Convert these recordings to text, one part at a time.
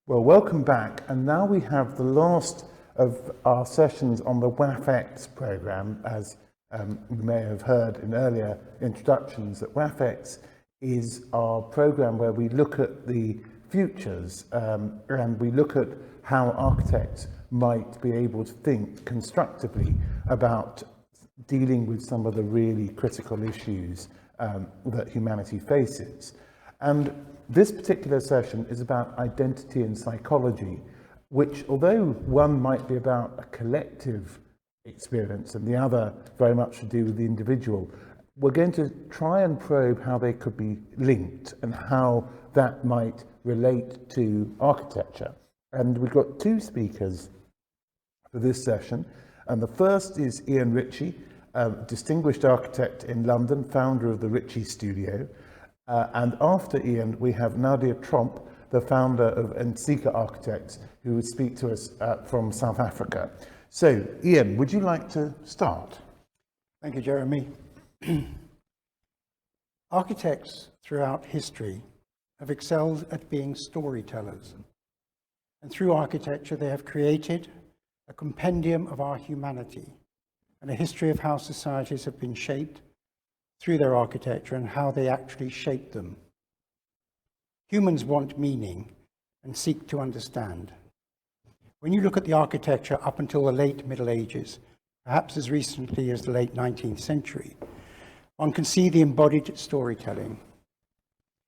Well, welcome back. And now we have the last of our sessions on the WAFX program. As you may have heard in earlier introductions, that WAFX is our program where we look at the futures and we look at how architects might be able to think constructively about dealing with some of the really critical issues that humanity faces. And this particular session is about identity and psychology, which, although one might be about a collective experience and the other very much to do with the individual, we're going to try and probe how they could be linked and how that might relate to architecture. And we've got two speakers for this session. And the first is Ian Ritchie, a distinguished architect in London, founder of the Ritchie Studio. And after Ian, we have Nadia Tromp, the founder of Nsika Architects, who will speak to us from South Africa. So, Ian, would you like to start? Thank you, Jeremy. Architects throughout history have excelled at being storytellers. And through architecture, they have created a compendium of our humanity and a history of how societies have been shaped through their architecture and how they actually shape them. Humans want meaning and seek to understand. When you look at the architecture up until the late Middle Ages, perhaps as recently as the late 19th century, one can see the embodied storytelling.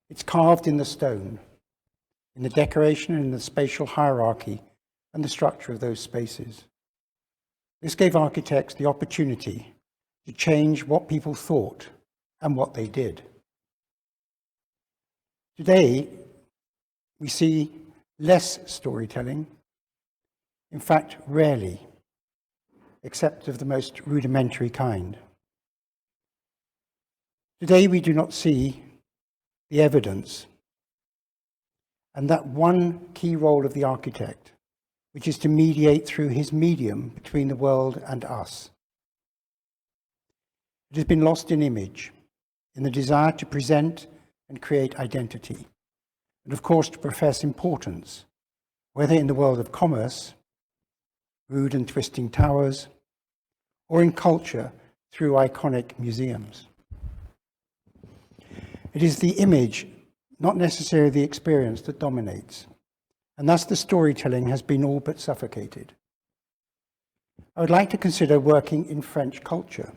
It's carved in the stone, in the decoration and in the spatial hierarchy and the structure of those spaces. This gave architects the opportunity to change what people thought and what they did. Today, we see less storytelling, in fact, rarely, except of the most rudimentary kind. Today, we do not see the evidence, and that one key role of the architect, which is to mediate through his medium between the world and us. It has been lost in image, in the desire to present and create identity, and of course to profess importance, whether in the world of commerce, rude and twisting towers, or in culture through iconic museums. It is the image, not necessarily the experience, that dominates, and thus the storytelling has been all but suffocated. I would like to consider working in French culture.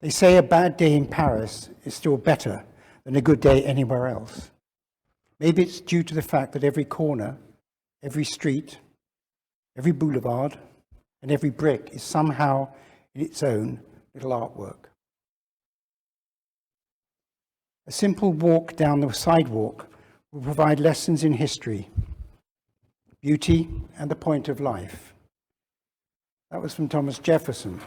They say a bad day in Paris is still better than a good day anywhere else. Maybe it's due to the fact that every corner, every street, every boulevard, and every brick is somehow in its own little artwork. A simple walk down the sidewalk will provide lessons in history, beauty, and the point of life. That was from Thomas Jefferson.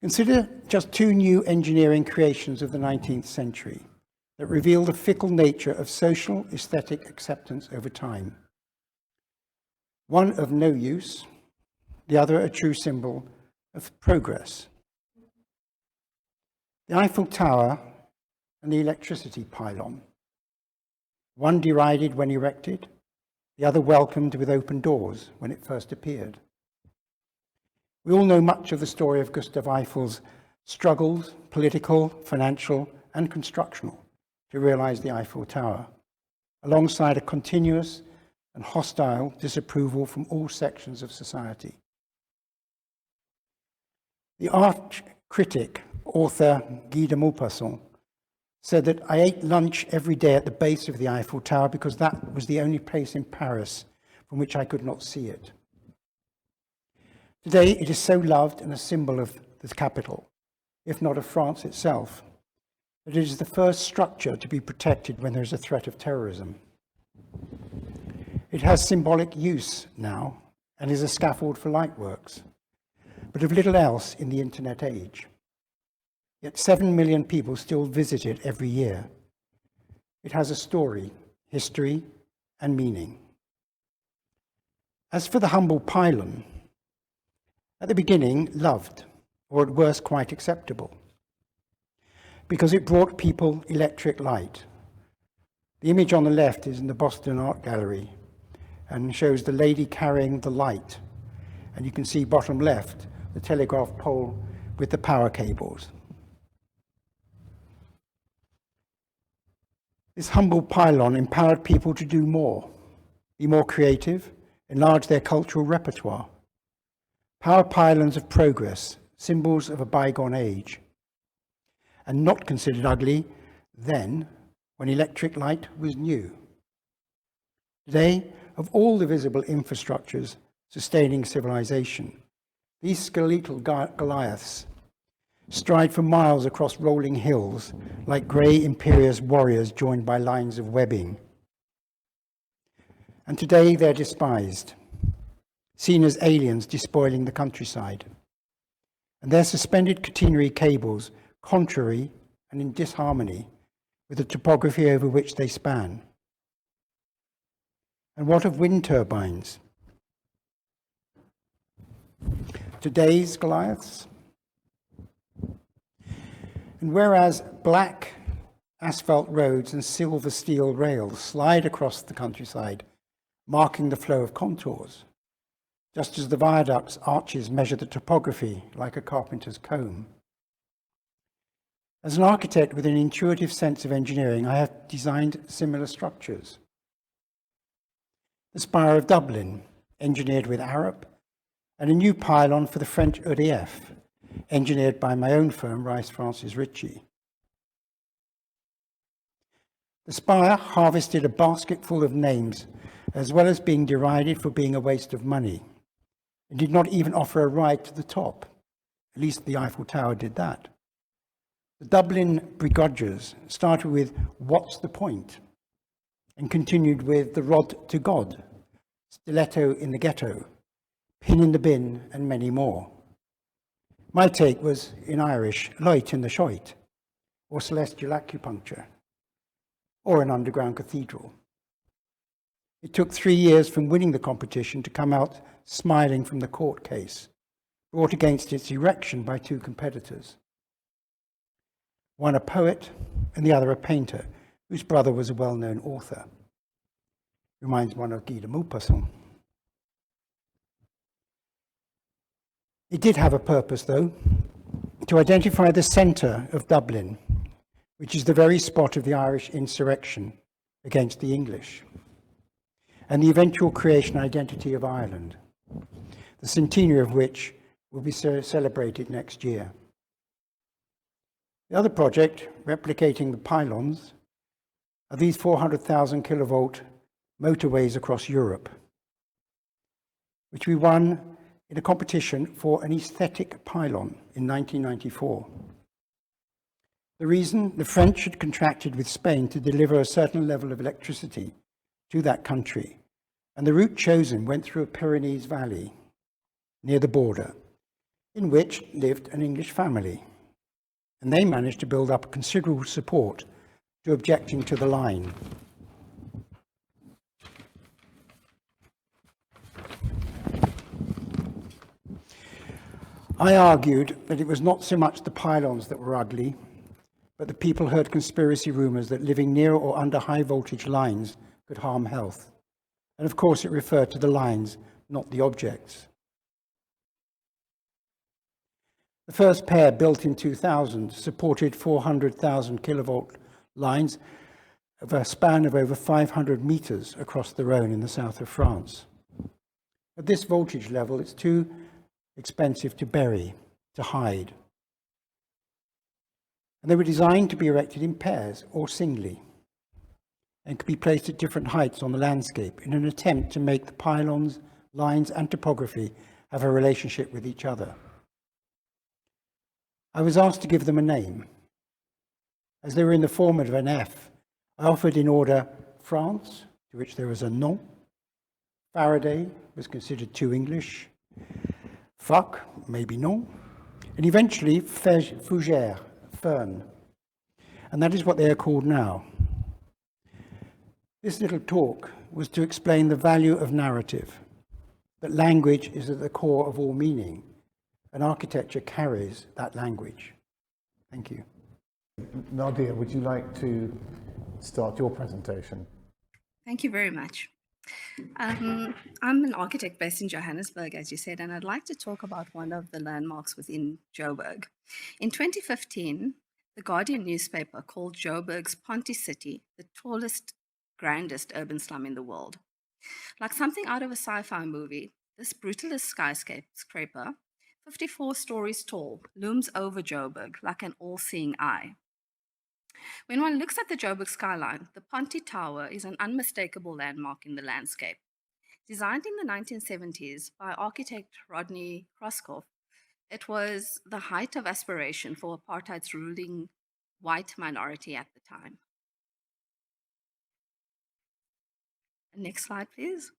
Consider just two new engineering creations of the 19th century that reveal the fickle nature of social aesthetic acceptance over time. One of no use, the other a true symbol of progress. The Eiffel Tower and the electricity pylon. One derided when erected, the other welcomed with open doors when it first appeared. We all know much of the story of Gustav Eiffel's struggles, political, financial, and constructional, to realize the Eiffel Tower, alongside a continuous and hostile disapproval from all sections of society. The art critic, author Guy de Maupassant, said that I ate lunch every day at the base of the Eiffel Tower because that was the only place in Paris from which I could not see it. Today, it is so loved and a symbol of the capital, if not of France itself, that it is the first structure to be protected when there is a threat of terrorism. It has symbolic use now and is a scaffold for light works, but of little else in the internet age. Yet 7 million people still visit it every year. It has a story, history, and meaning. As for the humble pylon, at the beginning, loved, or at worst, quite acceptable, because it brought people electric light, The image on the left is in the Boston Art Gallery and shows the lady carrying the light. And you can see bottom left, the telegraph pole with the power cables. This humble pylon empowered people to do more, be more creative, enlarge their cultural repertoire. Power pylons of progress, symbols of a bygone age, and not considered ugly then when electric light was new. Today, of all the visible infrastructures sustaining civilization, these skeletal Goliaths stride for miles across rolling hills like grey imperious warriors joined by lines of webbing. And today they're despised, seen as aliens despoiling the countryside, and their suspended catenary cables contrary and in disharmony with the topography over which they span. And what of wind turbines? Today's Goliaths? And whereas black asphalt roads and silver steel rails slide across the countryside, marking the flow of contours, just as the viaduct's arches measure the topography like a carpenter's comb. As an architect with an intuitive sense of engineering, I have designed similar structures. The Spire of Dublin, engineered with Arup, and a new pylon for the French EDF, engineered by my own firm, Rice Francis Ritchie. The Spire harvested a basket full of names, as well as being derided for being a waste of money, and did not even offer a ride to the top. At least the Eiffel Tower did that. The Dublin begrudgers started with "What's the point?" and continued with "The Rod to God," "Stiletto in the Ghetto," "Pin in the Bin," and many more. My take was, in Irish, "Light in the Shoit," or "Celestial Acupuncture," or an underground cathedral. It took 3 years from winning the competition to come out smiling from the court case, brought against its erection by 2 competitors. One a poet and the other a painter, whose brother was a well-known author. Reminds one of Guy de Maupassant. It did have a purpose, though, to identify the centre of Dublin, which is the very spot of the Irish insurrection against the English, and the eventual creation identity of Ireland, the centenary of which will be celebrated next year. The other project, replicating the pylons, are these 400,000 kilovolt motorways across Europe, which we won in a competition for an aesthetic pylon in 1994. The reason? The French had contracted with Spain to deliver a certain level of electricity to that country, and the route chosen went through a Pyrenees valley near the border, in which lived an English family, and they managed to build up considerable support to objecting to the line. I argued that it was not so much the pylons that were ugly, but the people heard conspiracy rumours that living near or under high voltage lines could harm health. And of course it referred to the lines, not the objects. The first pair, built in 2000, supported 400,000 kilovolt lines of a span of over 500 meters across the Rhone in the south of France. At this voltage level, it's too expensive to bury, to hide. And they were designed to be erected in pairs or singly, and could be placed at different heights on the landscape in an attempt to make the pylons, lines, and topography have a relationship with each other. I was asked to give them a name. As they were in the form of an F, I offered in order France, to which there was a non. Faraday was considered too English. Fuck, maybe non. And eventually fougère, fern. And that is what they are called now. This little talk was to explain the value of narrative, that language is at the core of all meaning, and architecture carries that language. Thank you. Nadia, would you like to start your presentation. Thank you very much. I'm an architect based in Johannesburg, as you said, and I'd like to talk about one of the landmarks within Joburg. In 2015, the Guardian newspaper called Joburg's Ponty City the tallest, grandest urban slum in the world. Like something out of a sci-fi movie, this brutalist skyscraper, 54 stories tall, looms over Joburg like an all-seeing eye. When one looks at the Joburg skyline, the Ponty Tower is an unmistakable landmark in the landscape. Designed in the 1970s by architect Rodney Kroskopf, it was the height of aspiration for apartheid's ruling white minority at the time. Next slide, please.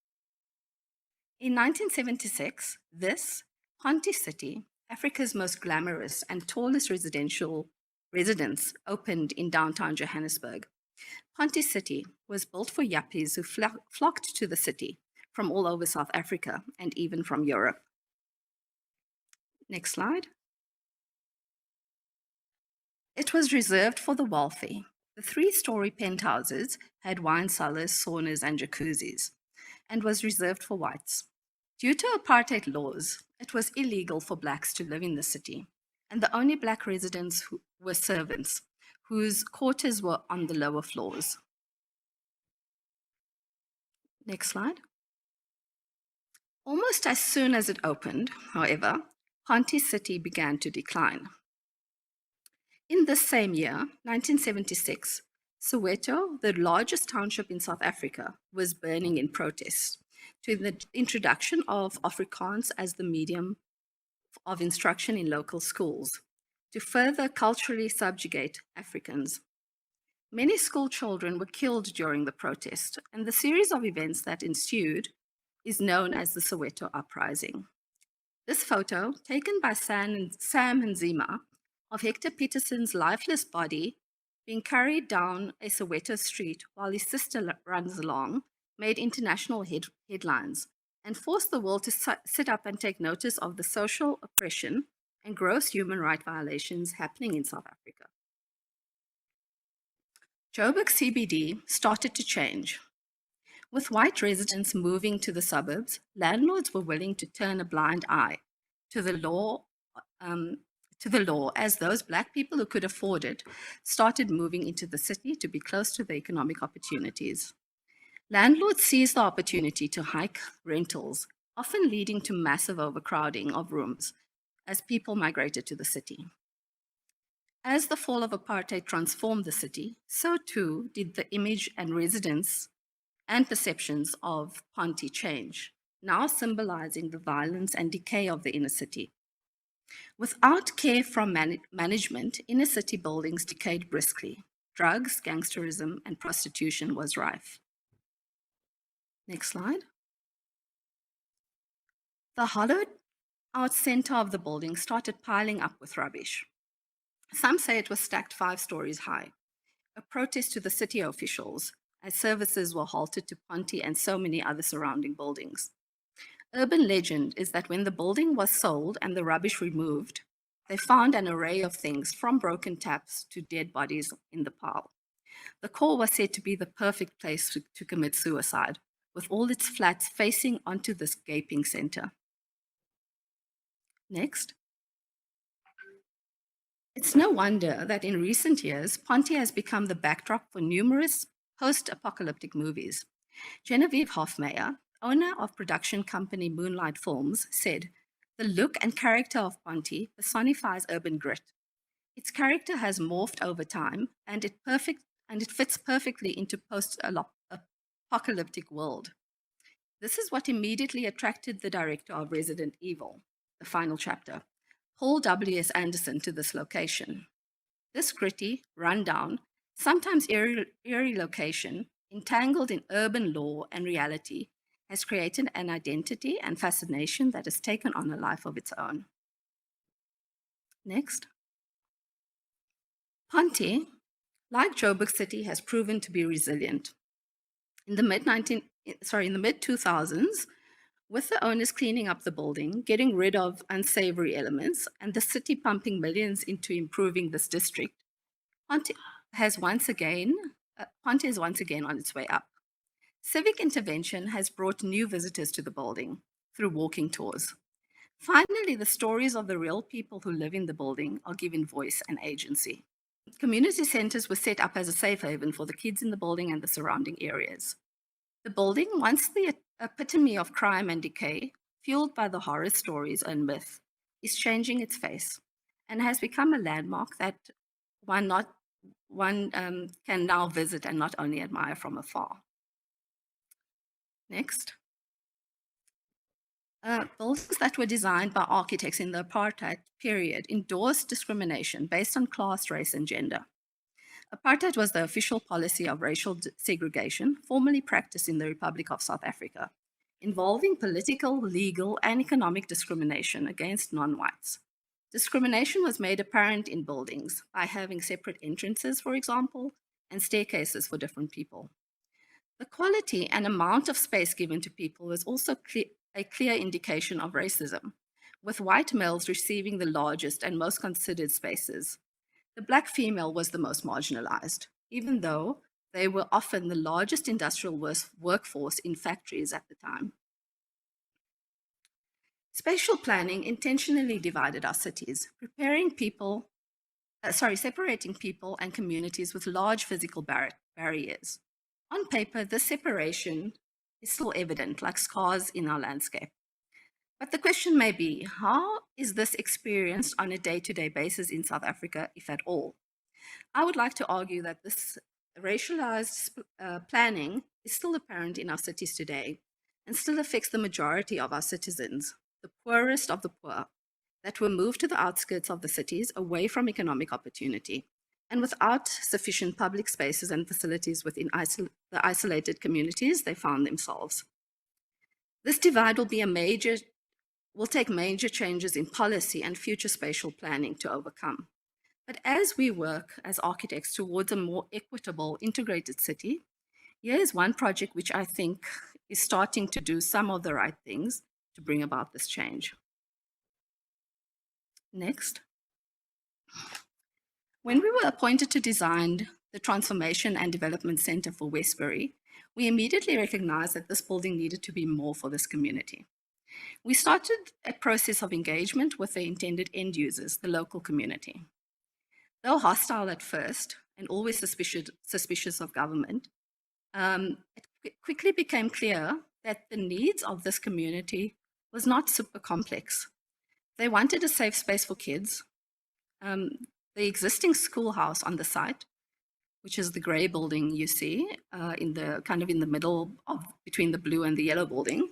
In 1976, this Ponty City, Africa's most glamorous and tallest residence, opened in downtown Johannesburg. Ponty City was built for yuppies who flocked to the city from all over South Africa and even from Europe. Next slide. It was reserved for the wealthy. The 3-story penthouses had wine cellars, saunas, and jacuzzis, and was reserved for whites. Due to apartheid laws, it was illegal for blacks to live in the city, and the only black residents were servants, whose quarters were on the lower floors. Next slide. Almost as soon as it opened, however, Ponty City began to decline. In this same year, 1976, Soweto, the largest township in South Africa, was burning in protest to the introduction of Afrikaans as the medium of instruction in local schools, to further culturally subjugate Africans. Many school children were killed during the protest, and the series of events that ensued is known as the Soweto Uprising. This photo, taken by Sam Nzima, of Hector Peterson's lifeless body being carried down a Soweto street while his sister runs along, made international headlines and forced the world to sit up and take notice of the social oppression and gross human rights violations happening in South Africa. Joburg CBD started to change. With white residents moving to the suburbs, landlords were willing to turn a blind eye to the law as those black people who could afford it started moving into the city to be close to the economic opportunities. Landlords seized the opportunity to hike rentals, often leading to massive overcrowding of rooms as people migrated to the city. As the fall of apartheid transformed the city, so too did the image and residents and perceptions of Ponty change, now symbolizing the violence and decay of the inner city. Without care from management, inner city buildings decayed briskly. Drugs, gangsterism, and prostitution was rife. Next slide. The hollowed out center of the building started piling up with rubbish. Some say it was stacked 5 stories high, a protest to the city officials as services were halted to Ponty and so many other surrounding buildings. Urban legend is that when the building was sold and the rubbish removed, they found an array of things from broken taps to dead bodies in the pile. The core was said to be the perfect place to commit suicide, with all its flats facing onto this gaping center. Next. It's no wonder that in recent years, Ponty has become the backdrop for numerous post-apocalyptic movies. Genevieve Hofmeyer, owner of production company Moonlight Films, said, "The look and character of Ponty personifies urban grit. Its character has morphed over time, and it fits perfectly into post-apocalyptic world. This is what immediately attracted the director of Resident Evil, the final chapter, Paul W.S. Anderson, to this location. This gritty, rundown, sometimes eerie location, entangled in urban lore and reality, has created an identity and fascination that has taken on a life of its own." Next. Ponty, like Joburg City, has proven to be resilient. In the mid-2000s, with the owners cleaning up the building, getting rid of unsavory elements, and the city pumping millions into improving this district, Ponty has once again Ponte is once again on its way up. Civic intervention has brought new visitors to the building through walking tours. Finally, the stories of the real people who live in the building are given voice and agency. Community centers were set up as a safe haven for the kids in the building and the surrounding areas. The building, once the epitome of crime and decay, fueled by the horror stories and myth, is changing its face and has become a landmark that one can now visit and not only admire from afar. Next. Buildings that were designed by architects in the apartheid period endorsed discrimination based on class, race, and gender. Apartheid was the official policy of racial segregation formerly practiced in the Republic of South Africa, involving political, legal, and economic discrimination against non-whites. Discrimination was made apparent in buildings by having separate entrances, for example, and staircases for different people. The quality and amount of space given to people was also a clear indication of racism, with white males receiving the largest and most considered spaces. The Black female was the most marginalized, even though they were often the largest industrial workforce in factories at the time. Spatial planning intentionally divided our cities, separating people and communities with large physical barriers. On paper, this separation is still evident, like scars in our landscape. But the question may be, how is this experienced on a day-to-day basis in South Africa, if at all? I would like to argue that this racialized planning is still apparent in our cities today and still affects the majority of our citizens, the poorest of the poor, that were moved to the outskirts of the cities away from economic opportunity and without sufficient public spaces and facilities within the isolated communities they found themselves. This divide will take major changes in policy and future spatial planning to overcome. But as we work as architects towards a more equitable, integrated city, here is one project which I think is starting to do some of the right things to bring about this change. Next. When we were appointed to design the Transformation and Development Center for Westbury, we immediately recognized that this building needed to be more for this community. We started a process of engagement with the intended end users, the local community. Though hostile at first and always suspicious of government, it quickly became clear that the needs of this community was not super complex. They wanted a safe space for kids. The existing schoolhouse on the site, which is the gray building you see in the middle between the blue and the yellow building,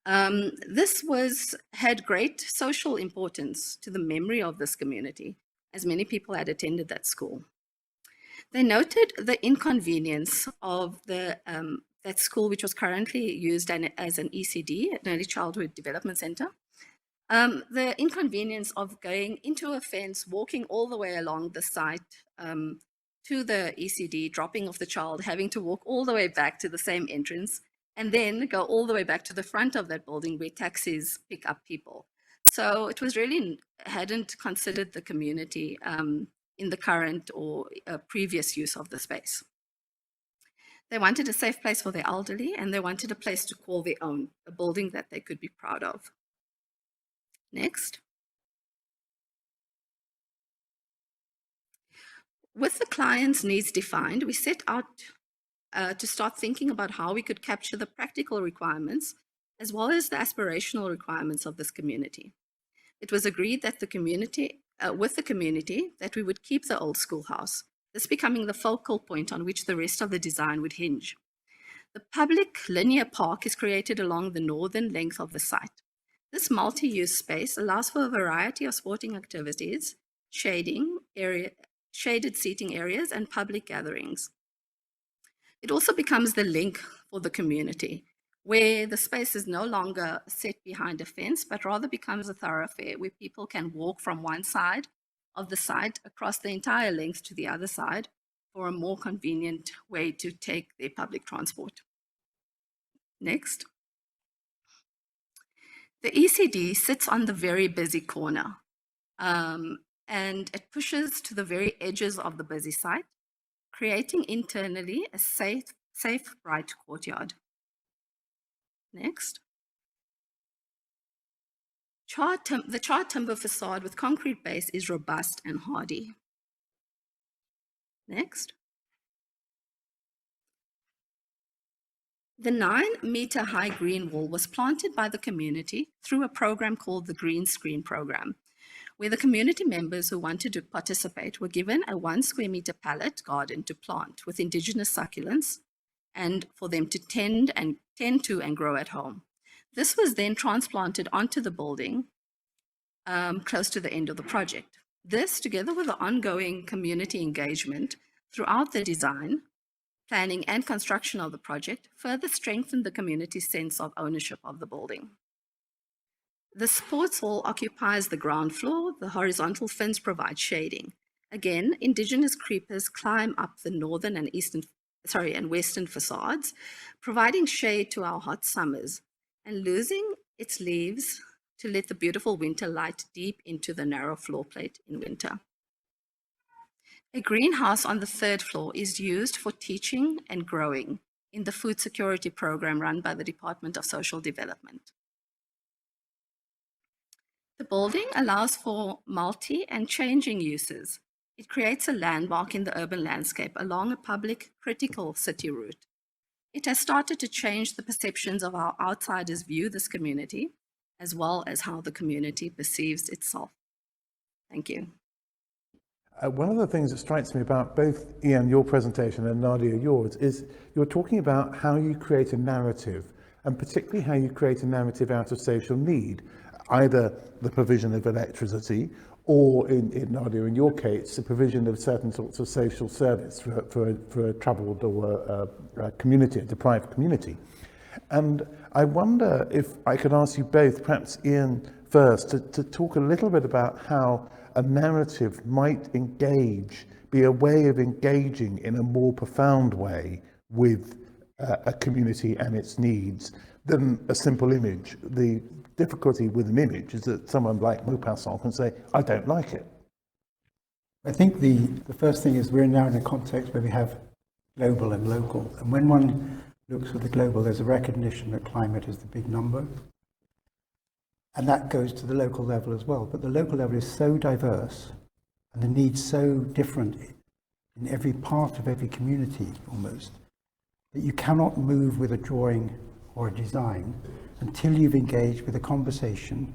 this had great social importance to the memory of this community, as many people had attended that school. They noted the inconvenience of that school, which was currently used as an ECD, an Early Childhood Development Center. The inconvenience of going into a fence, walking all the way along the site to the ECD, dropping off the child, having to walk all the way back to the same entrance, and then go all the way back to the front of that building where taxis pick up people. So it was really hadn't considered the community in the current or previous use of the space. They wanted a safe place for their elderly, and they wanted a place to call their own, a building that they could be proud of. Next. With the client's needs defined, we set out to start thinking about how we could capture the practical requirements as well as the aspirational requirements of this community. It was agreed that with the community that we would keep the old schoolhouse, this becoming the focal point on which the rest of the design would hinge. The public linear park is created along the northern length of the site. This multi-use space allows for a variety of sporting activities, shaded seating areas, and public gatherings. It also becomes the link for the community, where the space is no longer set behind a fence, but rather becomes a thoroughfare where people can walk from one side of the site across the entire length to the other side for a more convenient way to take their public transport. Next. The ECD sits on the very busy corner, and it pushes to the very edges of the busy site, creating internally a safe, bright courtyard. Next. The charred timber facade with concrete base is robust and hardy. Next. The 9-meter high green wall was planted by the community through a program called the Green Screen Program, where the community members who wanted to participate were given a 1 square meter pallet garden to plant with indigenous succulents and for them to tend to and grow at home. This was then transplanted onto the building close to the end of the project. This, together with the ongoing community engagement throughout the design, planning and construction of the project, further strengthened the community's sense of ownership of the building. The sports hall occupies the ground floor. The horizontal fins provide shading. Again, indigenous creepers climb up the northern and western facades, providing shade to our hot summers and losing its leaves to let the beautiful winter light deep into the narrow floor plate in winter. A greenhouse on the 3rd floor is used for teaching and growing in the food security program run by the Department of Social Development. The building allows for multi and changing uses. It creates a landmark in the urban landscape along a public critical city route. It has started to change the perceptions of how outsiders view this community, as well as how the community perceives itself. Thank you. One of the things that strikes me about both Ian, your presentation, and Nadia, yours, is you're talking about how you create a narrative, and particularly how you create a narrative out of social need, either the provision of electricity, or in Nadia, in your case, the provision of certain sorts of social service for a troubled or a community, a deprived community. And I wonder if I could ask you both, perhaps Ian first, to talk a little bit about how a narrative might be a way of engaging in a more profound way with a community and its needs than a simple image. The difficulty with an image is that someone like Maupassant can say, I don't like it. I think the first thing is we're now in a context where we have global and local. And when one looks at the global, there's a recognition that climate is the big number. And that goes to the local level as well. But the local level is so diverse and the needs so different in every part of every community almost, that you cannot move with a drawing or a design until you've engaged with a conversation,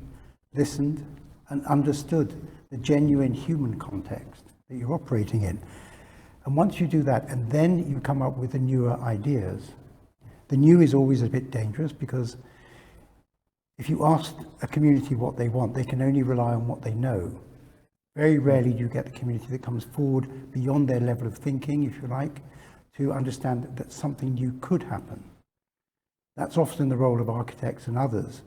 listened and understood the genuine human context that you're operating in. And once you do that, and then you come up with the newer ideas, the new is always a bit dangerous because if you ask a community what they want, they can only rely on what they know. Very rarely do you get the community that comes forward beyond their level of thinking, if you like, to understand that something new could happen. That's often the role of architects and others,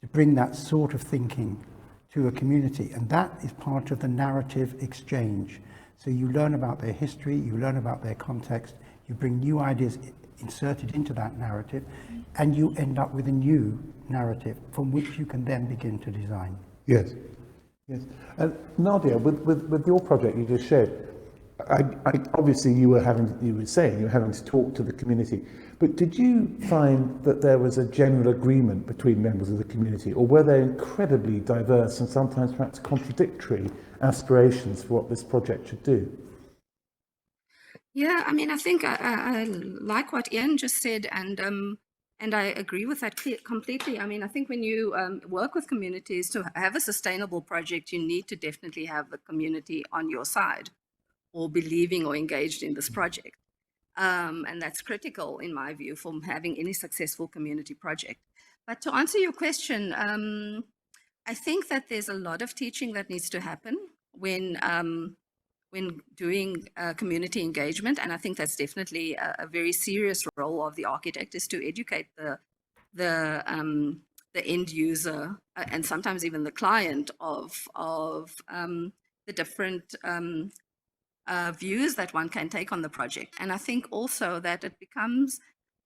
to bring that sort of thinking to a community. And that is part of the narrative exchange. So you learn about their history, you learn about their context, you bring new ideas inserted into that narrative, and you end up with a new narrative from which you can then begin to design. Yes, yes. And Nadia, with your project you just shared, obviously you were having to talk to the community, but did you find that there was a general agreement between members of the community, or were there incredibly diverse and sometimes perhaps contradictory aspirations for what this project should do? Yeah, I mean, I think I like what Ian just said, and I agree with that completely. I mean, I think when you work with communities to have a sustainable project, you need to definitely have the community on your side or believing or engaged in this project. And that's critical, in my view, for having any successful community project. But to answer your question, I think that there's a lot of teaching that needs to happen when doing community engagement, and I think that's definitely a very serious role of the architect, is to educate the end user and sometimes even the client of the different views that one can take on the project. And I think also that it becomes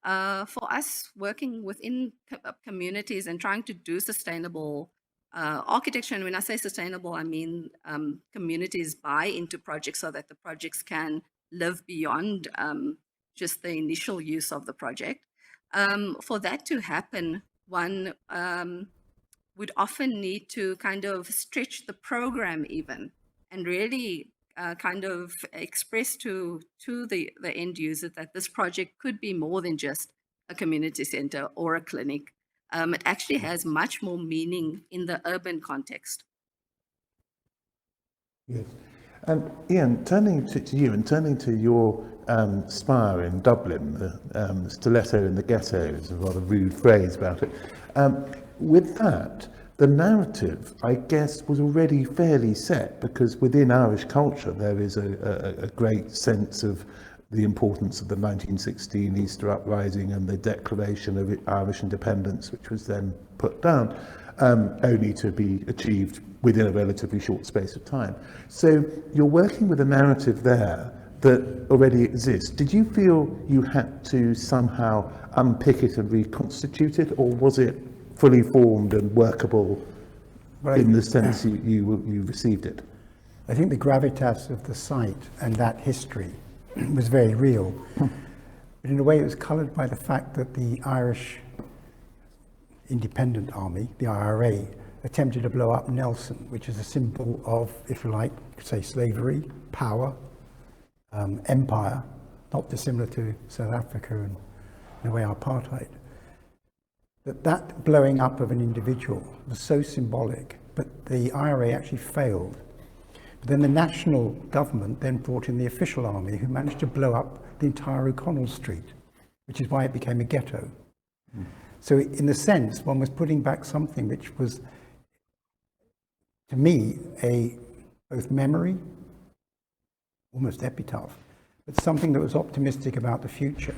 for us working within communities and trying to do sustainable architecture, and when I say sustainable, I mean communities buy into projects so that the projects can live beyond just the initial use of the project. For that to happen, one would often need to kind of stretch the program even, and really kind of express to the end user that this project could be more than just a community center or a clinic. It actually has much more meaning in the urban context. Yes. And Ian, turning to you and turning to your spire in Dublin, the stiletto in the ghetto is a rather rude phrase about it. With that, the narrative, I guess, was already fairly set, because within Irish culture there is a great sense of the importance of the 1916 Easter Uprising and the declaration of Irish independence, which was then put down, only to be achieved within a relatively short space of time. So you're working with a narrative there that already exists. Did you feel you had to somehow unpick it and reconstitute it, or was it fully formed and workable in the sense you received it? I think the gravitas of the site and that history was very real. But in a way it was coloured by the fact that the Irish Independent Army, the IRA, attempted to blow up Nelson, which is a symbol of, if you like, you could say slavery, power, empire, not dissimilar to South Africa and in a way apartheid. That blowing up of an individual was so symbolic, but the IRA actually failed. But then the national government then brought in the official army, who managed to blow up the entire O'Connell Street, which is why it became a ghetto. So in a sense, one was putting back something which was, to me, a both memory, almost epitaph, but something that was optimistic about the future.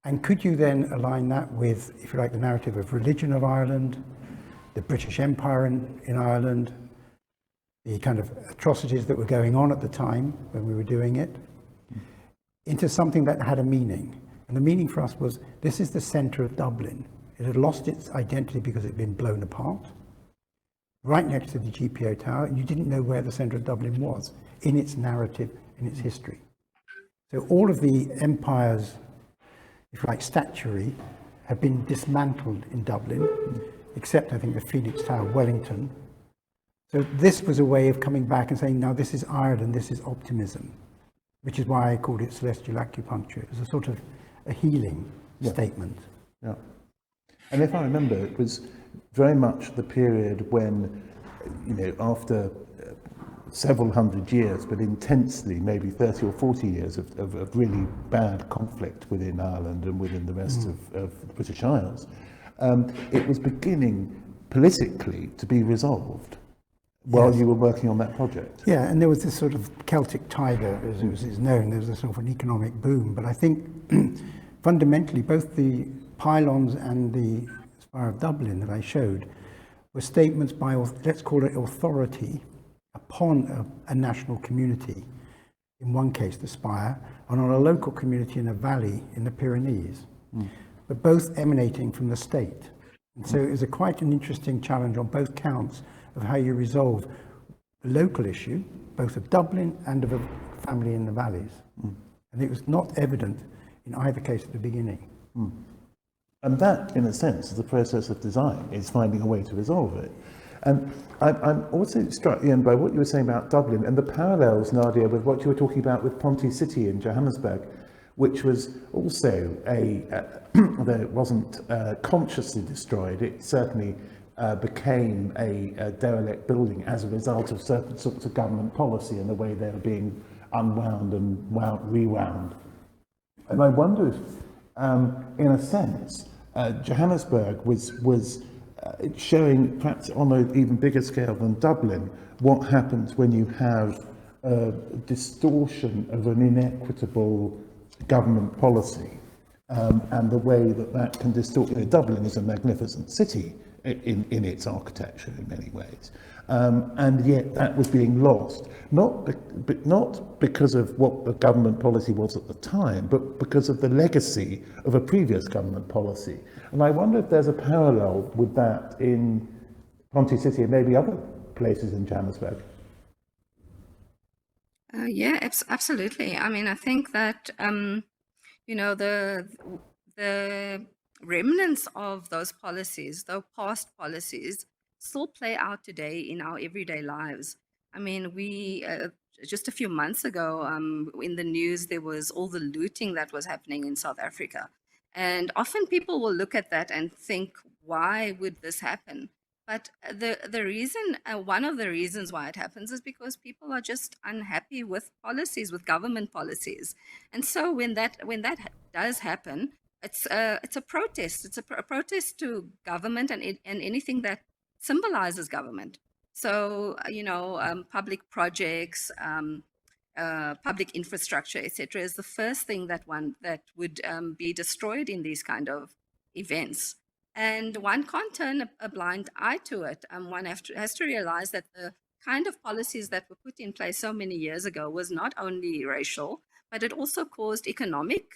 And could you then align that with, if you like, the narrative of religion of Ireland, the British Empire in Ireland, the kind of atrocities that were going on at the time when we were doing it, into something that had a meaning. And the meaning for us was, this is the centre of Dublin. It had lost its identity because it had been blown apart, right next to the GPO Tower, and you didn't know where the centre of Dublin was in its narrative, in its history. So all of the empire's, if you like, statuary had been dismantled in Dublin, except I think the Phoenix Tower, Wellington. So this was a way of coming back and saying, now this is Ireland, this is optimism, which is why I called it celestial acupuncture. It was a sort of a healing statement. Yeah. And if I remember, it was very much the period when, you know, after several hundred years, but intensely, maybe 30 or 40 years of really bad conflict within Ireland and within the rest of the British Isles, it was beginning politically to be resolved while you were working on that project. Yeah, and there was this sort of Celtic tiger, as it was known. There was a sort of an economic boom. But I think fundamentally, both the pylons and the Spire of Dublin that I showed were statements by, let's call it authority, upon a national community, in one case the Spire, and on a local community in a valley in the Pyrenees, but both emanating from the state. And so it was quite an interesting challenge on both counts of how you resolve the local issue, both of Dublin and of a family in the valleys. And it was not evident in either case at the beginning. And that, in a sense, is the process of design, is finding a way to resolve it. And I'm also struck, Ian, by what you were saying about Dublin and the parallels, Nadia, with what you were talking about with Ponty City in Johannesburg, which was also although it wasn't consciously destroyed, it certainly became a derelict building as a result of certain sorts of government policy and the way they were being unwound and rewound. And I wondered, in a sense, Johannesburg was showing, perhaps on an even bigger scale than Dublin, what happens when you have a distortion of an inequitable government policy, and the way that can distort. You know, Dublin is a magnificent city in its architecture in many ways, and yet that was being lost, not because of what the government policy was at the time, but because of the legacy of a previous government policy. And I wonder if there's a parallel with that in Ponty City and maybe other places in Johannesburg. Yeah, absolutely. I mean, I think that you know, the remnants of those policies, those past policies, still play out today in our everyday lives. I mean, we just a few months ago, in the news, there was all the looting that was happening in South Africa, and often people will look at that and think, why would this happen? But the reason, one of the reasons why it happens is because people are just unhappy with policies, with government policies. And so when that does happen, it's a protest. It's a protest to government and anything that symbolizes government. So public projects, public infrastructure, etc., is the first thing that would be destroyed in these kind of events. And one can't turn a blind eye to it. One has to realize that the kind of policies that were put in place so many years ago was not only racial, but it also caused economic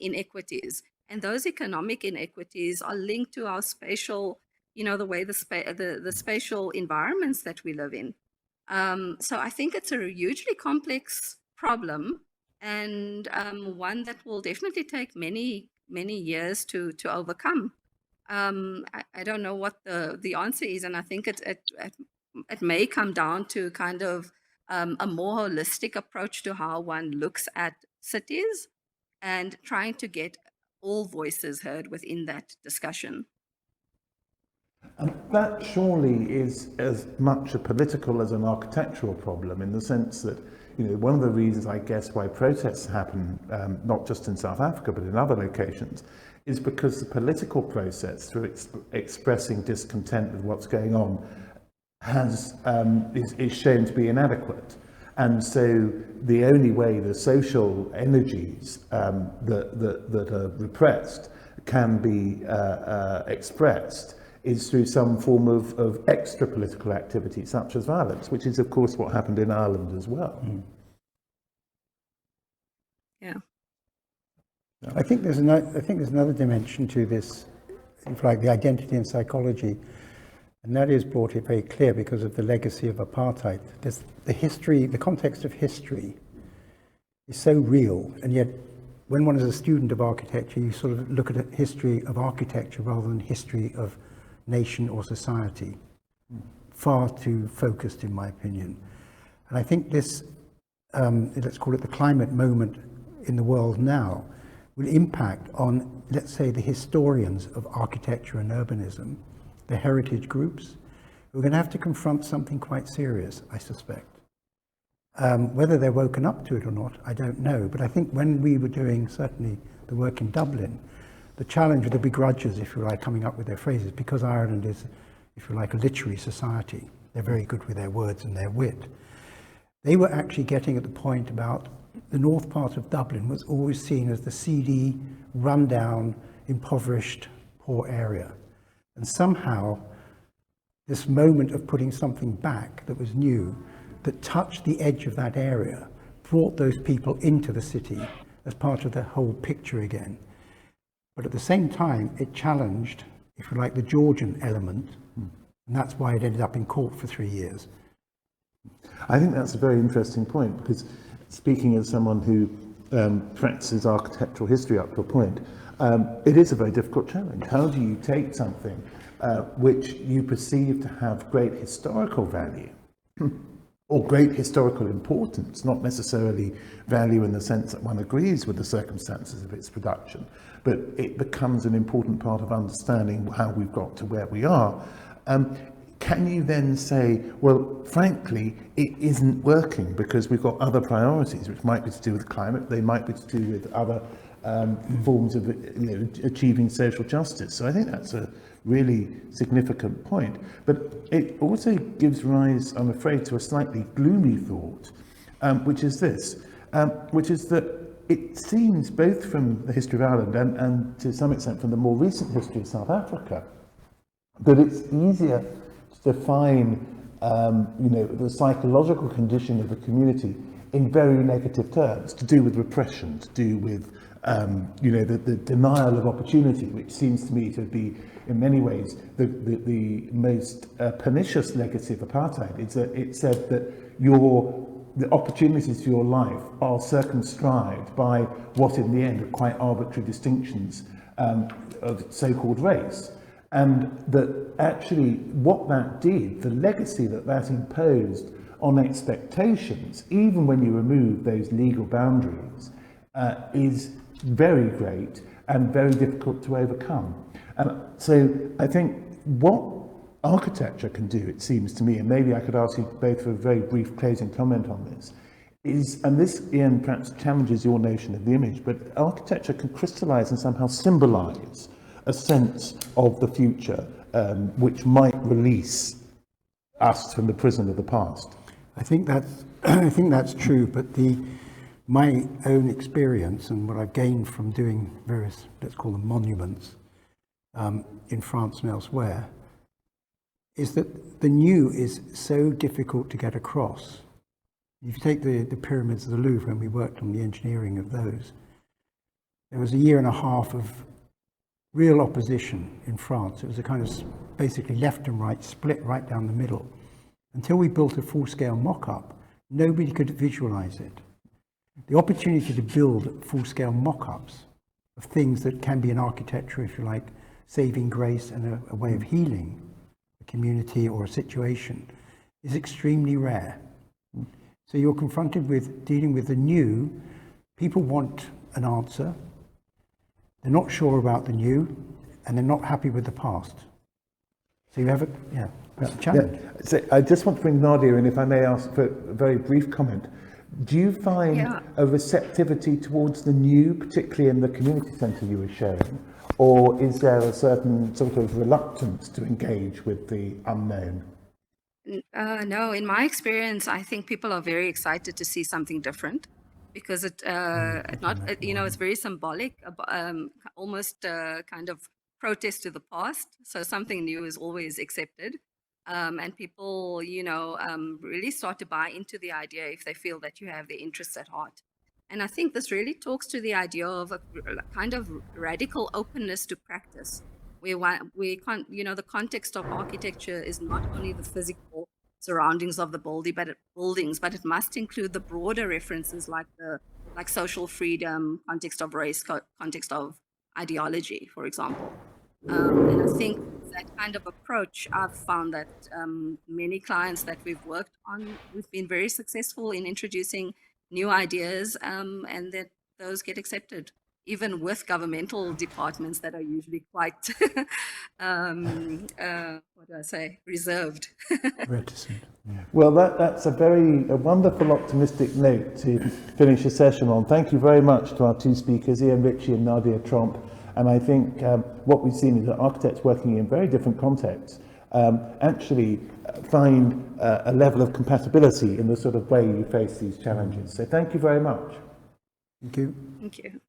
inequities. And those economic inequities are linked to our spatial, the way the spatial environments that we live in. So I think it's a hugely complex problem, and one that will definitely take many, many years to overcome. I don't know what the answer is, and I think it may come down to kind of a more holistic approach to how one looks at cities and trying to get all voices heard within that discussion. And that surely is as much a political as an architectural problem, in the sense that, one of the reasons, I guess, why protests happen, not just in South Africa, but in other locations, is because the political process, through expressing discontent with what's going on, is shown to be inadequate. And so the only way the social energies that are repressed can be expressed is through some form of extra political activity, such as violence, which is, of course, what happened in Ireland as well. Yeah. I think there's another dimension to this, if like the identity and psychology, and that is brought it very clear because of the legacy of apartheid. There's the history, the context of history is so real, and yet when one is a student of architecture, you sort of look at a history of architecture rather than history of nation or society. Far too focused, in my opinion. And I think this, let's call it the climate moment in the world now, will impact on, let's say, the historians of architecture and urbanism, the heritage groups. We're going to have to confront something quite serious, I suspect. Whether they're woken up to it or not, I don't know. But I think when we were doing, certainly, the work in Dublin, the challenge with the begrudgers, if you like, coming up with their phrases, because Ireland is, if you like, a literary society. They're very good with their words and their wit. They were actually getting at the point about the north part of Dublin was always seen as the seedy, rundown, impoverished, poor area. And somehow, this moment of putting something back that was new, that touched the edge of that area, brought those people into the city as part of the whole picture again. But at the same time, it challenged, if you like, the Georgian element, and that's why it ended up in court for 3 years. I think that's a very interesting point, because speaking as someone who practices architectural history up to a point, it is a very difficult challenge. How do you take something which you perceive to have great historical value, or great historical importance, not necessarily value in the sense that one agrees with the circumstances of its production, but it becomes an important part of understanding how we've got to where we are. Can you then say, well, frankly, it isn't working because we've got other priorities, which might be to do with climate, they might be to do with other forms of achieving social justice. So I think that's a really significant point. But it also gives rise, I'm afraid, to a slightly gloomy thought, which is this, which is that it seems, both from the history of Ireland and to some extent from the more recent history of South Africa, that it's easier to define the psychological condition of a community in very negative terms, to do with repression, to do with the denial of opportunity, which seems to me to be, in many ways, the most pernicious legacy of apartheid. It said that your the opportunities for your life are circumscribed by what in the end are quite arbitrary distinctions of so-called race. And that actually what that did, the legacy that that imposed on expectations, even when you remove those legal boundaries, is very great and very difficult to overcome. And so I think what architecture can do, it seems to me, and maybe I could ask you both for a very brief closing comment on this, is, and this, Ian, perhaps challenges your notion of the image, but architecture can crystallize and somehow symbolize a sense of the future which might release us from the prison of the past. I think that's true, but my own experience and what I've gained from doing various, let's call them monuments, in France and elsewhere, is that the new is so difficult to get across. If you take the pyramids of the Louvre, when we worked on the engineering of those, there was a year and a half of real opposition in France. It was a kind of basically left and right split right down the middle. Until we built a full-scale mock-up, nobody could visualize it. The opportunity to build full-scale mock-ups of things that can be an architecture, if you like, saving grace and a way of healing a community or a situation, is extremely rare. So you're confronted with dealing with the new. People want an answer. They're not sure about the new, and they're not happy with the past. So you have a challenge. Yeah. So I just want to bring Nadia in, if I may ask for a very brief comment. Do you find a receptivity towards the new, particularly in the community centre you were showing, or is there a certain sort of reluctance to engage with the unknown? No, in my experience, I think people are very excited to see something different, because it's very symbolic, almost kind of protest to the past. So something new is always accepted. And people, really start to buy into the idea if they feel that you have their interests at heart. And I think this really talks to the idea of a kind of radical openness to practice, where the context of architecture is not only the physical surroundings of the buildings, but it must include the broader references like social freedom, context of race, context of ideology, for example. And I think that kind of approach, I've found that many clients that we've worked on, we've been very successful in introducing new ideas, and that those get accepted, even with governmental departments that are usually quite, reserved. Reticent. Yeah. Well, that's a wonderful optimistic note to finish the session on. Thank you very much to our two speakers, Ian Ritchie and Nadia Tromp. And I think what we've seen is that architects working in very different contexts actually find a level of compatibility in the sort of way you face these challenges. So thank you very much. Thank you. Thank you.